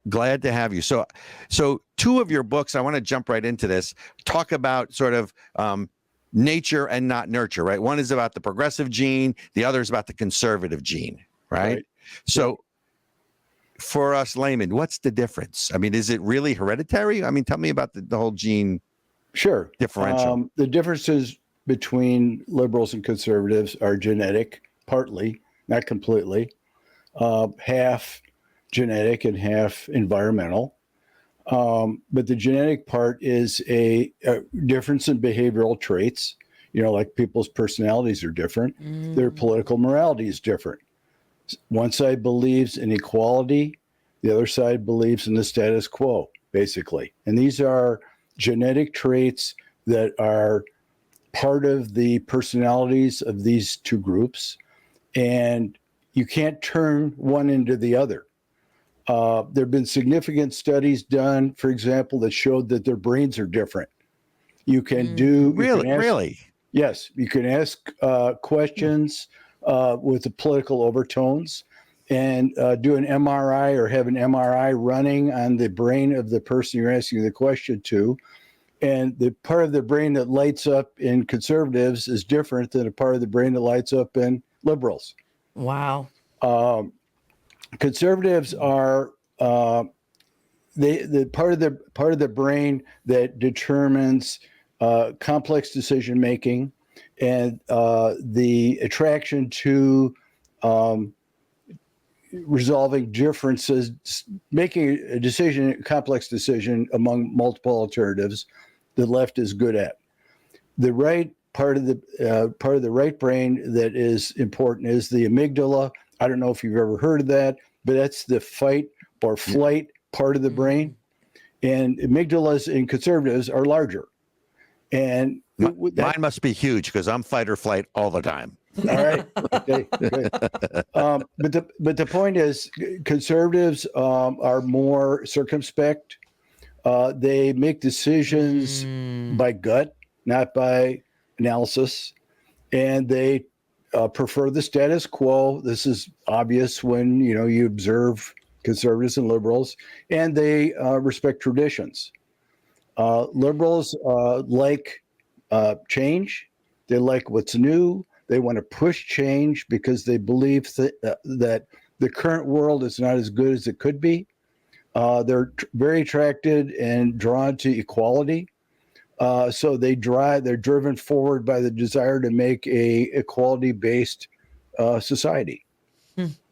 Glad to have you. So two of your books, I want to jump right into this, talk about sort of nature and not nurture, right? One is about the progressive gene. The other is about the conservative gene, right? So for us laymen, what's the difference? I mean, is it really hereditary? I mean, tell me about the whole gene differential. The differences between liberals and conservatives are genetic, partly, not completely, half genetic and half environmental. But the genetic part is a difference in behavioral traits. You know, like people's personalities are different. Their political morality is different. One side believes in equality. The other side believes in the status quo, basically. And these are genetic traits that are part of the personalities of these two groups. And you can't turn one into the other. There have been significant studies done, for example, that showed that their brains are different. You can do really. Yes, you can ask questions with the political overtones, and do an MRI or have an MRI running on the brain of the person you're asking the question to. And the part of the brain that lights up in conservatives is different than a part of the brain that lights up in liberals. Wow. Conservatives are the part of the brain that determines complex decision making and the attraction to resolving differences, making a decision, a complex decision among multiple alternatives. The left is good at. The right part of the right brain that is important is the amygdala. I don't know if you've ever heard of that, but that's the fight or flight part of the brain. And amygdalas in conservatives are larger. And mine must be huge because I'm fight or flight all the time. All right. Okay, good. But the point is, conservatives are more circumspect. They make decisions by gut, not by analysis, and they prefer the status quo. This is obvious when you observe conservatives and liberals, and they respect traditions. Liberals like change. They like what's new. They want to push change because they believe that the current world is not as good as it could be. They're very attracted and drawn to equality. So they're driven forward by the desire to make a equality-based society.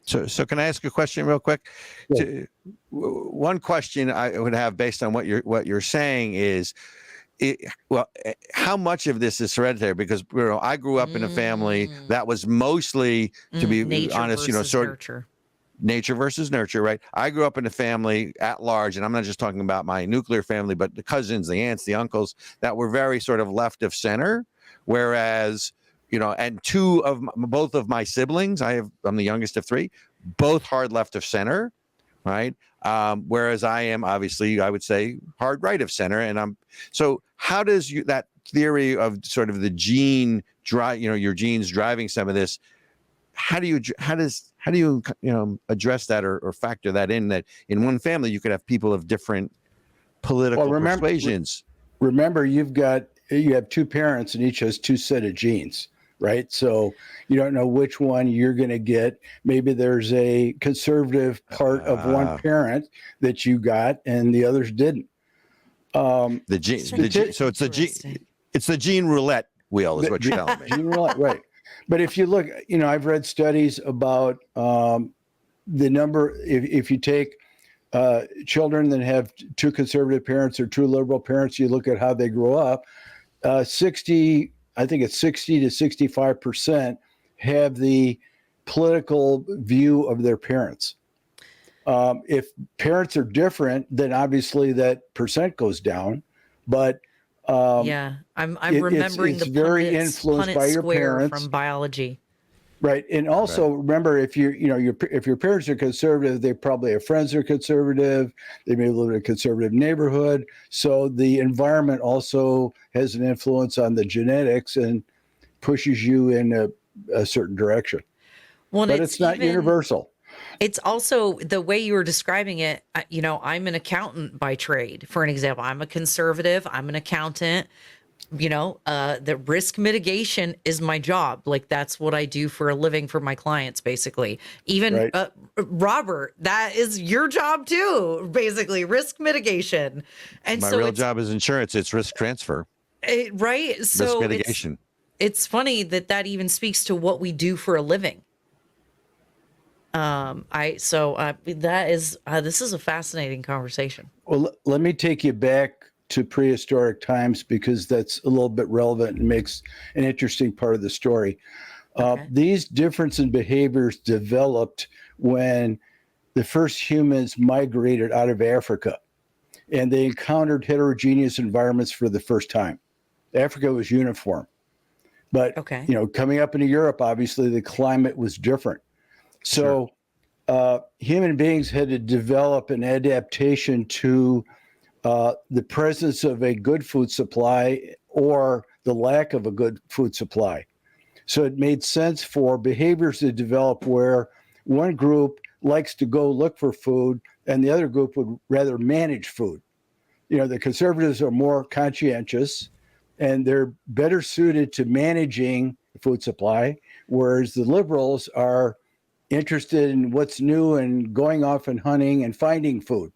So can I ask a question real quick? Yeah. One question I would have based on what you're saying is, how much of this is hereditary? Because I grew up in a family that was mostly, to be honest, nature versus nurture, right? I grew up in a family at large, and I'm not just talking about my nuclear family, but the cousins, the aunts, the uncles that were very sort of left of center. Whereas, and both of my siblings, I'm the youngest of three, both hard left of center, right? Whereas I am obviously, I would say, hard right of center. And so how does that theory of sort of the gene drive, your genes driving some of this, how do you address that or factor that in, that in one family you could have people of different political persuasions? Remember, you have two parents and each has two set of genes, right? So you don't know which one you're going to get. Maybe there's a conservative part of one parent that you got and the others didn't. So it's the gene roulette wheel is what you're telling me. Gene roulette, right. But if you look, I've read studies about the number, if you take children that have two conservative parents or two liberal parents, you look at how they grow up, 60 to 65% have the political view of their parents. If parents are different, then obviously that percent goes down. But I'm remembering it's the very influenced by your parents from biology. Right. And also remember, if if your parents are conservative, they probably have friends who are conservative. They may live in a conservative neighborhood. So the environment also has an influence on the genetics and pushes you in a certain direction. But it's not universal. It's also the way you were describing it. I'm an accountant by trade, for an example. I'm a conservative. I'm an accountant. The risk mitigation is my job. Like, that's what I do for a living for my clients, basically. Even Right. Robert, that is your job too, basically, risk mitigation. And My so real job is insurance. It's risk transfer, right. risk So mitigation. it's funny that even speaks to what we do for a living. That is this is a fascinating conversation. Well, let me take you back to prehistoric times, because that's a little bit relevant and makes an interesting part of the story. Okay. These difference in behaviors developed when the first humans migrated out of Africa, and they encountered heterogeneous environments for the first time. Africa was uniform, but Okay. coming up into Europe, obviously the climate was different. So human beings had to develop an adaptation to the presence of a good food supply or the lack of a good food supply. So it made sense for behaviors to develop where one group likes to go look for food and the other group would rather manage food. The conservatives are more conscientious and they're better suited to managing the food supply, whereas the liberals are interested in what's new and going off and hunting and finding food.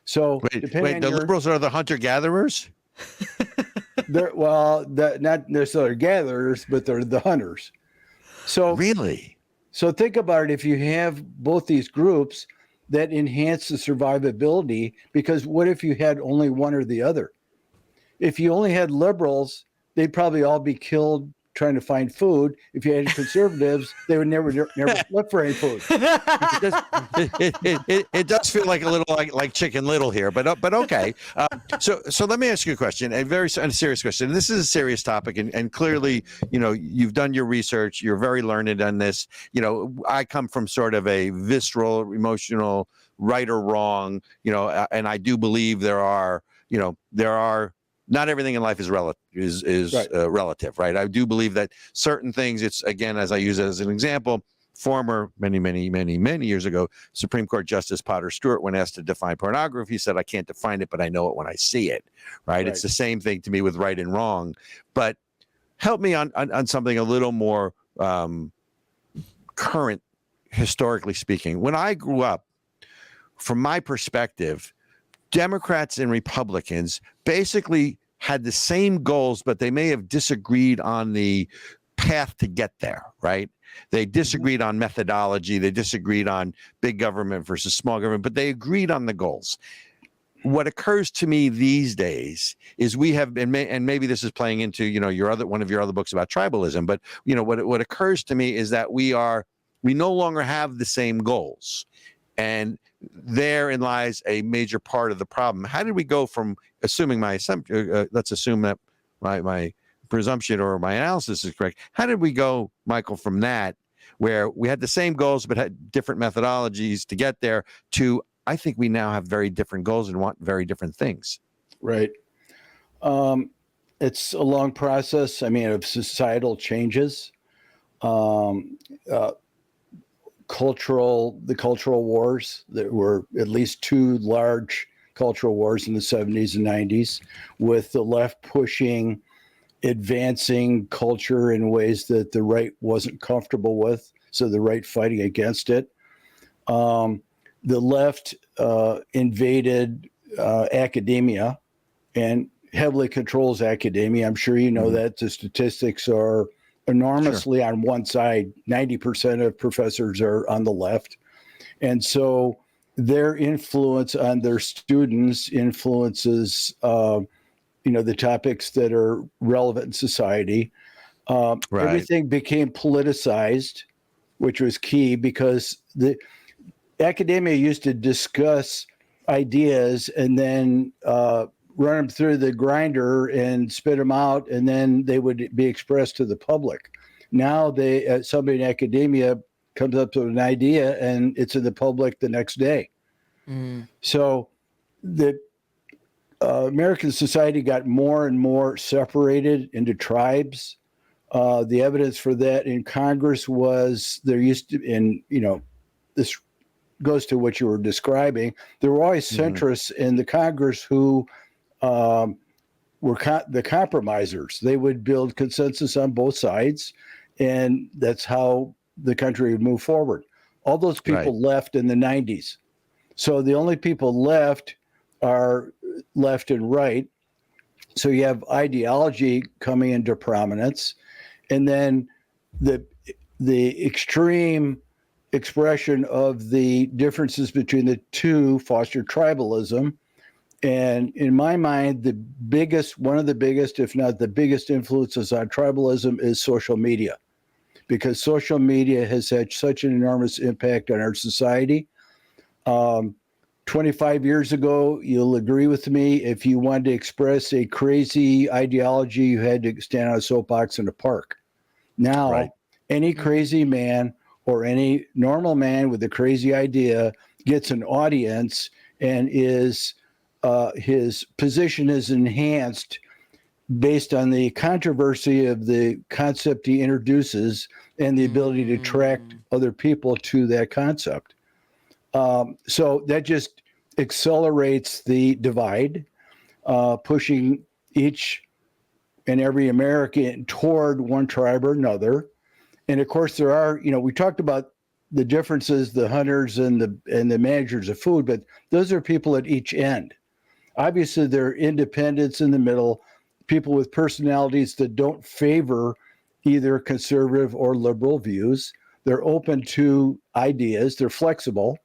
So Wait, the liberals are the hunter-gatherers? They're not necessarily gatherers, but they're the hunters. So Really? So think about it. If you have both these groups, that enhance the survivability, because what if you had only one or the other? If you only had liberals, they'd probably all be killed trying to find food. If you had conservatives, they would never look for any food. It does feel like a little like Chicken Little here, but okay. So let me ask you a question, a very serious question. This is a serious topic, and clearly, you've done your research. You're very learned on this. I come from sort of a visceral, emotional, right or wrong. And I do believe there are not everything in life is relative, right? I do believe that certain things, it's, again, as I use it as an example, former many years ago, Supreme Court Justice Potter Stewart, when asked to define pornography, he said, I can't define it, but I know it when I see it, right? It's the same thing to me with right and wrong. But help me on something a little more current, historically speaking. When I grew up, from my perspective, Democrats and Republicans basically had the same goals, but they may have disagreed on the path to get there, right? They disagreed on methodology. They disagreed on big government versus small government, but they agreed on the goals. What occurs to me these days is we have been, and maybe this is playing into, one of your other books about tribalism, but what occurs to me is that we no longer have the same goals. And therein lies a major part of the problem. How did we go from assuming my assumption? Let's assume that my presumption or my analysis is correct. How did we go, Michael, from that, where we had the same goals but had different methodologies to get there, to I think we now have very different goals and want very different things? Right. It's a long process. I mean, of societal changes. The cultural wars. There were at least two large cultural wars in the 70s and 90s, with the left pushing advancing culture in ways that the right wasn't comfortable with, so the right fighting against it. The left invaded academia and heavily controls academia. I'm sure you know that. The statistics are enormously on one side. 90% of professors are on the left. And so their influence on their students influences, the topics that are relevant in society. Everything became politicized, which was key, because the academia used to discuss ideas and then run them through the grinder and spit them out, and then they would be expressed to the public. Now somebody in academia comes up with an idea and it's in the public the next day. So the American society got more and more separated into tribes. The evidence for that in Congress was there used to, this goes to what you were describing. There were always centrists in the Congress who were the compromisers. They would build consensus on both sides, and that's how the country would move forward. All those people left in the 90s. So the only people left are left and right. So you have ideology coming into prominence, and then the extreme expression of the differences between the two fostered tribalism. And in my mind, one of the biggest, if not the biggest influences on tribalism is social media, because social media has had such an enormous impact on our society. 25 years ago, you'll agree with me, if you wanted to express a crazy ideology, you had to stand on a soapbox in a park. Now, any crazy man or any normal man with a crazy idea gets an audience, and his position is enhanced based on the controversy of the concept he introduces and the ability to attract other people to that concept. So that just accelerates the divide, pushing each and every American toward one tribe or another. And of course, there are, we talked about the differences, the hunters and the managers of food, but those are people at each end. Obviously, there are independents in the middle, people with personalities that don't favor either conservative or liberal views. They're open to ideas. They're flexible.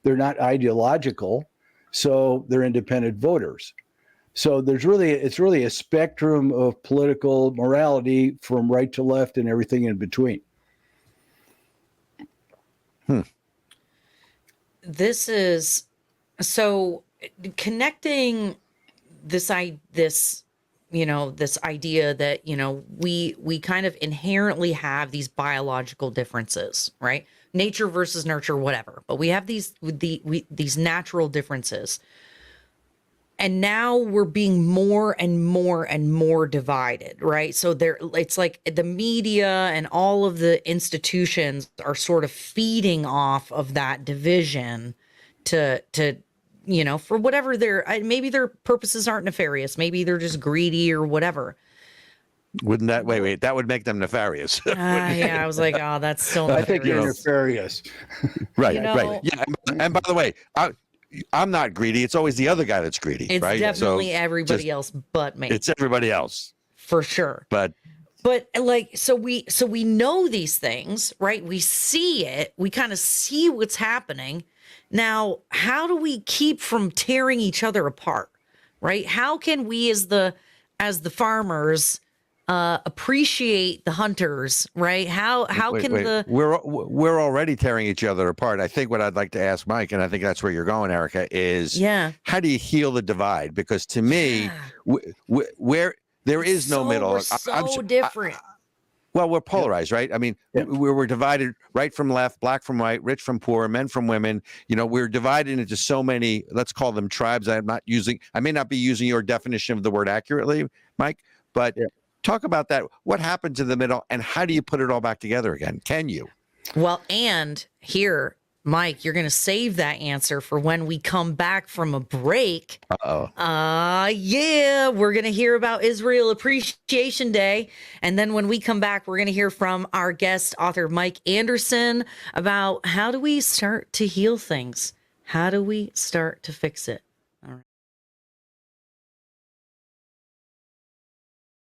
They're not ideological. So they're independent voters. So it's really a spectrum of political morality from right to left and everything in between. This is so connecting this idea that, we kind of inherently have these biological differences, right? Nature versus nurture, whatever. But we have these natural differences. And now we're being more and more and more divided, right? So it's like the media and all of the institutions are sort of feeding off of that division to for whatever maybe their purposes aren't nefarious. Maybe they're just greedy or whatever. Wouldn't that wait? That would make them nefarious. Yeah, I was like, oh, that's still nefarious. I think you're nefarious. Right. Yeah, and by the way, I'm not greedy. It's always the other guy that's greedy. It's right? definitely everybody else but me. It's everybody else for sure. But like, so we know these things, right? We see it. We kind of see what's happening. Now, how do we keep from tearing each other apart, right? How can we, as the farmers, appreciate the hunters, right? We're already tearing each other apart. I think what I'd like to ask Mike, and I think that's where you're going, Ericka, is how do you heal the divide? Because to me, where there is no middle. We're so different. Well, we're polarized, right? I mean, we're divided right from left, black from white, rich from poor, men from women. We're divided into so many, let's call them tribes. I may not be using your definition of the word accurately, Mike, but talk about that. What happened to the middle, and how do you put it all back together again? Can you? Well, and here, Mike, you're going to save that answer for when we come back from a break. Yeah, we're going to hear about Israel Appreciation Day. And then when we come back, we're going to hear from our guest author, Mike Anderson, about how do we start to heal things? How do we start to fix it? All right.